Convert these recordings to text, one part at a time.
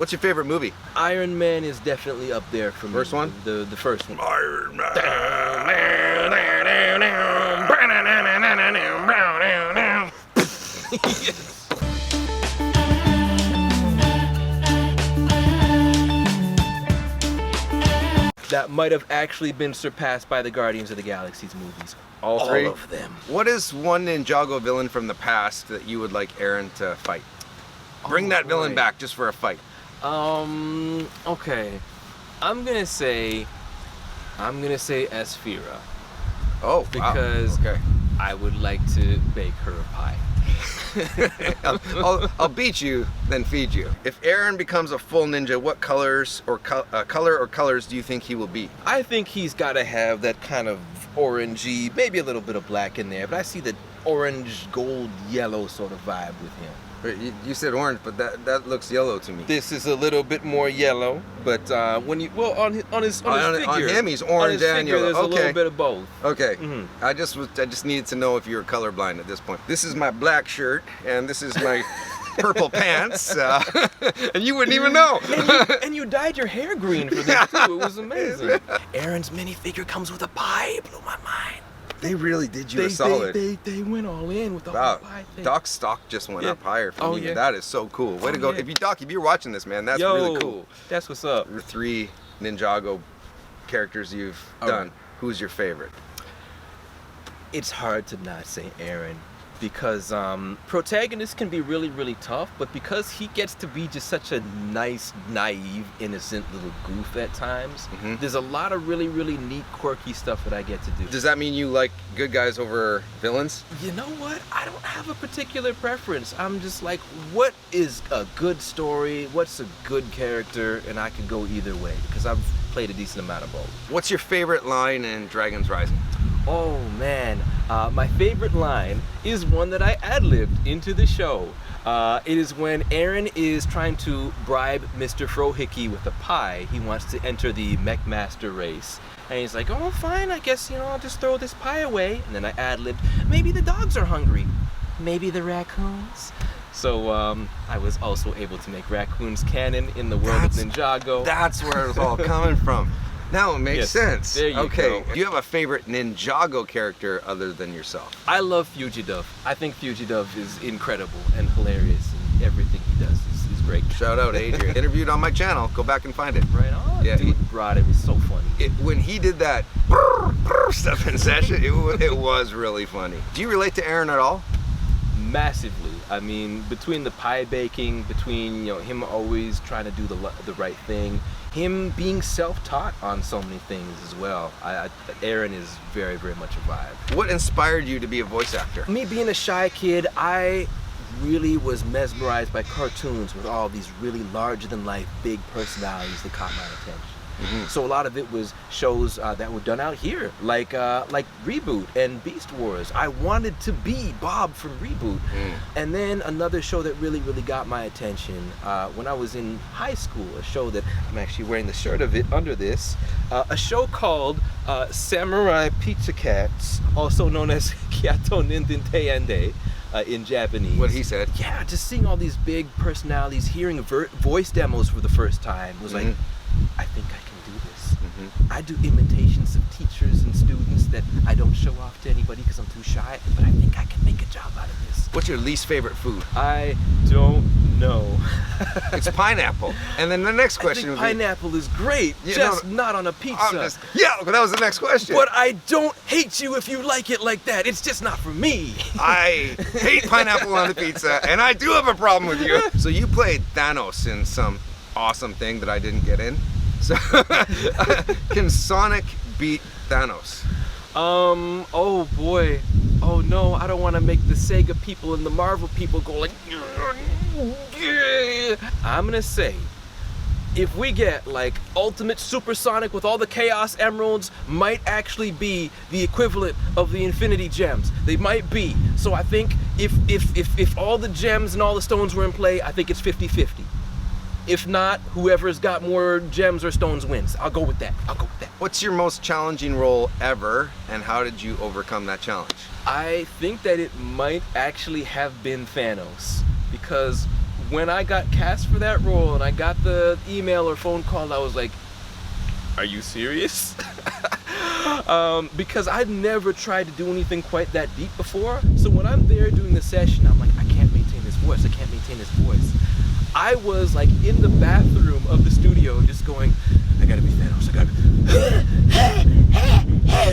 What's your favorite movie? Iron Man is definitely up there for me. First one? The first one. Iron Man. That might have actually been surpassed by the Guardians of the Galaxy's movies. All three? All of them. What is one Ninjago villain from the past that you would like Aaron to fight? Bring that villain back just for a fight. Okay. I'm gonna say Asphira. Oh, Because wow. Okay. I would like to bake her a pie. I'll beat you, then feed you. If Aaron becomes a full ninja, what colors or colors do you think he will be? I think he's got to have that kind of orangey, maybe a little bit of black in there, but I see the orange, gold, yellow sort of vibe with him. You said orange, but that looks yellow to me. This is a little bit more yellow, but when you on his figure, on him he's orange and yellow. There's a little bit of both. Okay. Mhm. I just needed to know if you were colorblind at this point. This is my black shirt, and this is my purple pants, and you wouldn't even know. And you dyed your hair green for this too. It was amazing. Aaron's minifigure comes with a pie. It blew my mind. They really did you a solid. They went all in with the Wow. whole pie thing. Doc's stock just went Yeah. up higher for Oh, me. yeah. That is so cool. Way to go. Yeah. If you're watching this, man, that's Yo, really cool. That's what's up. The 3 Ninjago characters you've done. Who's your favorite? It's hard to not say Aaron because protagonists can be really, really tough, but because he gets to be just such a nice, naive, innocent little goof at times, there's a lot of really, really neat, quirky stuff that I get to do. Does that mean you like good guys over villains? You know what? I don't have a particular preference. I'm just like, what is a good story? What's a good character? And I can go either way because I've played a decent amount of both. What's your favorite line in Dragon's Rising? Oh man, my favorite line is one that I ad-libbed into the show. It is when Aaron is trying to bribe Mr. Frohickey with a pie. He wants to enter the Mechmaster race. And he's like, oh fine, I guess, I'll just throw this pie away. And then I ad-libbed, maybe the dogs are hungry. Maybe the raccoons. So I was also able to make raccoons canon in the world of Ninjago. That's where it's all coming from. Now it makes sense. There you okay. go. Do you have a favorite Ninjago character other than yourself? I love Fugidove. I think Fugidove is incredible and hilarious, and everything he does is great. Shout out Adrian. Interviewed on my channel. Go back and find it. Right on. Yeah, Dude, Rod, it was so funny. When he did that stuff in session, it was really funny. Do you relate to Aaron at all? Massively. I mean, between the pie baking, between him always trying to do the right thing, him being self-taught on so many things as well. Aaron is very, very much a vibe. What inspired you to be a voice actor? Me being a shy kid, I really was mesmerized by cartoons with all these really larger-than-life big personalities that caught my attention. So a lot of it was shows that were done out here, like Reboot and Beast Wars. I wanted to be Bob from Reboot. And then another show that really, really got my attention when I was in high school, a show that I'm actually wearing the shirt of it under this, a show called Samurai Pizza Cats, also known as Kyato Ninden Teiyande. In Japanese. What he said. Yeah, just seeing all these big personalities, hearing voice demos for the first time was like, I think I can do this. I do imitations of teachers and students that I don't show off to anybody because I'm too shy, but I think I can make a job out of this. What's your least favorite food? I don't know. It's pineapple. And then the next question I think would be... pineapple is great, just not on a pizza. But that was the next question. But I don't hate you if you like it like that. It's just not for me. I hate pineapple on the pizza, and I do have a problem with you. So you played Thanos in some awesome thing that I didn't get in. So can Sonic beat Thanos? Oh boy. Oh no, I don't want to make the Sega people and the Marvel people go like, I'm gonna say, if we get like Ultimate Supersonic with all the Chaos Emeralds, might actually be the equivalent of the Infinity Gems. They might be. So I think if all the gems and all the stones were in play, I think it's 50-50. If not, whoever's got more gems or stones wins. I'll go with that. What's your most challenging role ever, and how did you overcome that challenge? I think that it might actually have been Thanos, because when I got cast for that role and I got the email or phone call, I was like, are you serious? Because I'd never tried to do anything quite that deep before. So when I'm there doing the session, I'm like, I can't maintain this voice. I can't maintain this voice. I was like in the bathroom of the studio just going, I gotta be Thanos. I gotta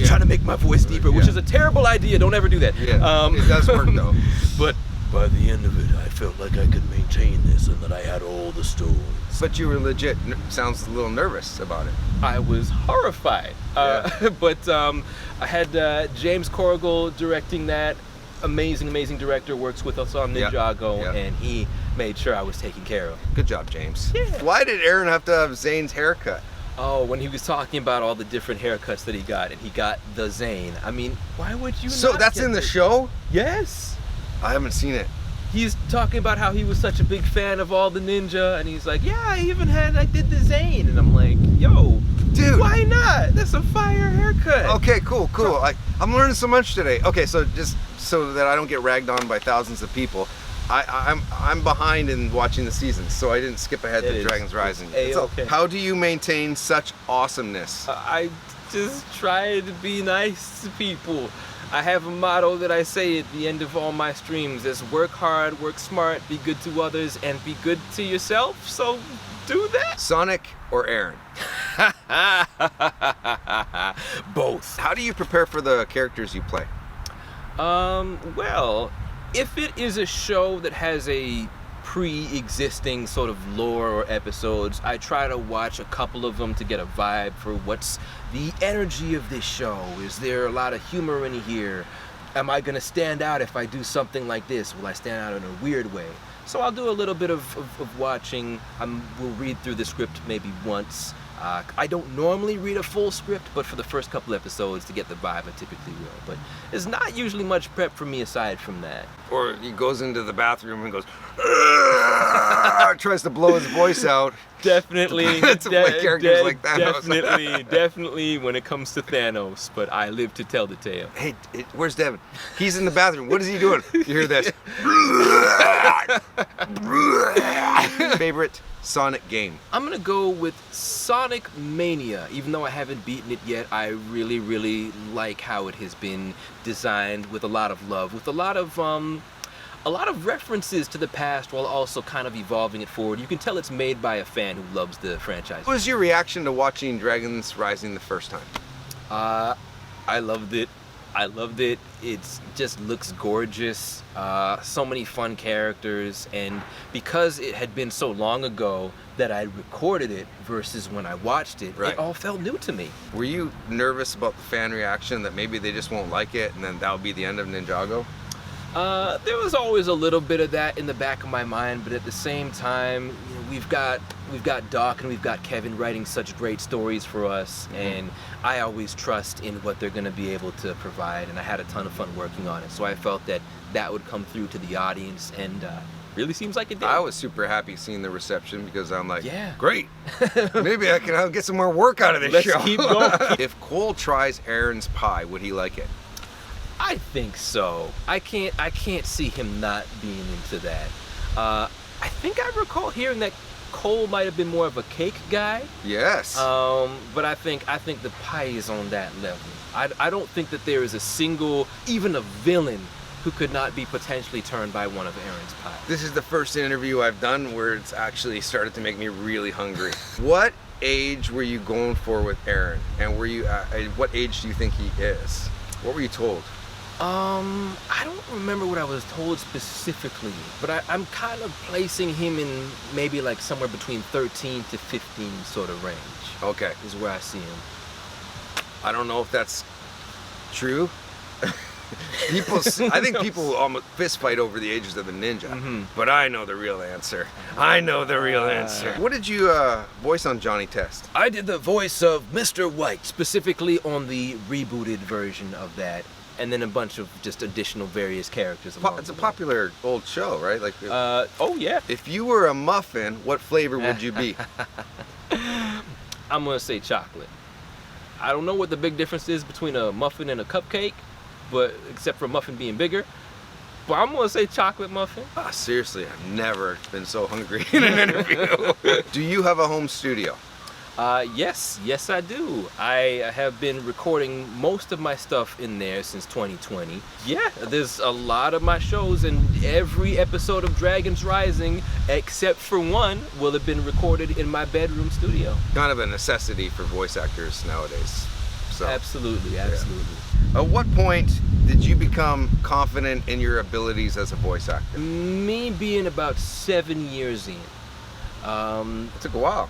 trying to make my voice deeper, which is a terrible idea. Don't ever do that. Yeah, it does work though. But by the end of it, I felt like I could maintain this and that I had all the stones. But you were legit. Sounds a little nervous about it. I was horrified. But I had James Corrigal directing that. Amazing director, works with us on Ninjago, and he made sure I was taken care of. Good job, James. Yeah. Why did Aaron have to have Zane's haircut? Oh, when he was talking about all the different haircuts that he got, and he got the Zane. I mean, why would you So not that's get in the this? show? Yes. I haven't seen it. He's talking about how he was such a big fan of all the ninja, and he's like, yeah, I even did the Zane. And I'm like, yo, dude, why not? That's a fire haircut. Okay, cool. I'm learning so much today. Okay, so just so that I don't get ragged on by thousands of people, I'm behind in watching the seasons, so I didn't skip ahead to Dragon's Rising. A-okay. How do you maintain such awesomeness? I just try to be nice to people. I have a motto that I say at the end of all my streams is work hard, work smart, be good to others, and be good to yourself. So do that. Sonic or Aaron? Both. How do you prepare for the characters you play? Well, if it is a show that has a pre-existing sort of lore or episodes, I try to watch a couple of them to get a vibe for what's the energy of this show. Is there a lot of humor in here? Am I gonna stand out if I do something like this? Will I stand out in a weird way? So I'll do a little bit of watching. We'll read through the script maybe once. I don't normally read a full script, but for the first couple episodes to get the vibe, I typically will. But there's not usually much prep for me aside from that. Or he goes into the bathroom and goes, tries to blow his voice out. Definitely. To play characters like Thanos. Definitely when it comes to Thanos, but I live to tell the tale. Hey, where's Devin? He's in the bathroom. What is he doing? You hear this? Favorite Sonic game? I'm gonna go with Sonic Mania. Even though I haven't beaten it yet, I really like how it has been designed with a lot of love, with a lot of references to the past while also kind of evolving it forward. You can tell it's made by a fan who loves the franchise. What was your reaction to watching Dragon's Rising the first time? I loved it. It just looks gorgeous. So many fun characters, and because it had been so long ago that I recorded it versus when I watched it, Right. It all felt new to me. Were you nervous about the fan reaction that maybe they just won't like it and then that'll be the end of Ninjago? There was always a little bit of that in the back of my mind, but at the same time, you know, we've got Doc and we've got Kevin writing such great stories for us, and I always trust in what they're going to be able to provide, and I had a ton of fun working on it, so I felt that would come through to the audience, and really seems like it did. I was super happy seeing the reception because I'm like, Yeah. great. Maybe I can get some more work out of this Let's show. keep going. If Cole tries Aaron's pie, would he like it? I think so. I can't see him not being into that. I think I recall hearing that Cole might have been more of a cake guy. Yes. But I think the pie is on that level. I don't think that there is a single, even a villain, who could not be potentially turned by one of Aaron's pies. This is the first interview I've done where it's actually started to make me really hungry. What age were you going for with Aaron? And were you, what age do you think he is? What were you told? I don't remember what I was told specifically, but I'm kind of placing him in maybe like somewhere between 13 to 15 sort of range. Okay. Is where I see him. I don't know if that's true. I think people almost fist fight over the ages of the ninja, but I know the real answer. What did you voice on Johnny Test? I did the voice of Mr. White, specifically on the rebooted version of that, and then a bunch of just additional various characters. It's a popular old show, right? Like, oh yeah. if you were a muffin, what flavor would you be? I'm gonna say chocolate. I don't know what the big difference is between a muffin and a cupcake, but except for a muffin being bigger, But I'm gonna say chocolate muffin. Seriously, I've never been so hungry in an interview. Do you have a home studio? Yes, I do. I have been recording most of my stuff in there since 2020. Yeah, there's a lot of my shows, and every episode of Dragons Rising, except for one, will have been recorded in my bedroom studio. Kind of a necessity for voice actors nowadays. So, Absolutely. at what point did you become confident in your abilities as a voice actor? Me being about 7 years in. It took a while.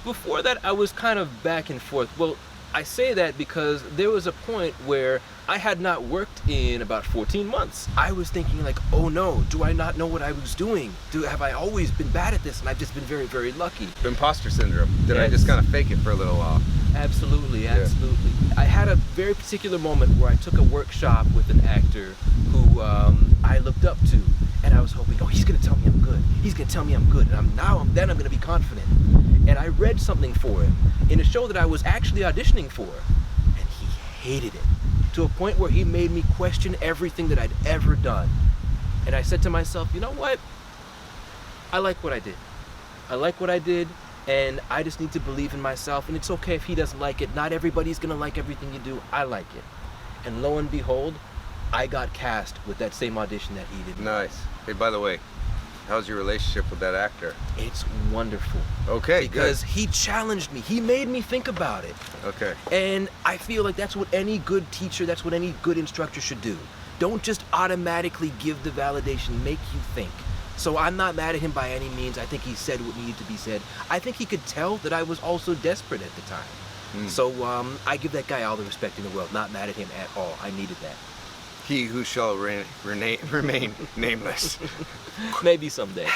Before that, I was kind of back and forth. Well, I say that because there was a point where I had not worked in about 14 months. I was thinking like, oh no, do I not know what I was doing? Have I always been bad at this? And I've just been very, very lucky. Imposter syndrome. Did I Yes. just kind of fake it for a little while? Absolutely. I had a very particular moment where I took a workshop with an actor who I looked up to, and I was hoping, oh, he's gonna tell me I'm good. He's gonna tell me I'm good, and I'm gonna be confident. And I read something for him in a show that I was actually auditioning for, and he hated it to a point where he made me question everything that I'd ever done. And I said to myself, you know what? I like what I did. And I just need to believe in myself, and it's okay if he doesn't like it. Not everybody's gonna like everything you do. I like it. And lo and behold, I got cast with that same audition that he did. Nice. Hey, by the way, how's your relationship with that actor? It's wonderful. Okay, Because he challenged me. He made me think about it. good. Okay. And I feel like that's what any good teacher, that's what any good instructor should do. Don't just automatically give the validation, make you think. So I'm not mad at him by any means. I think he said what needed to be said. I think he could tell that I was also desperate at the time. So I give that guy all the respect in the world. Not mad at him at all. I needed that. He who shall remain nameless. Maybe someday.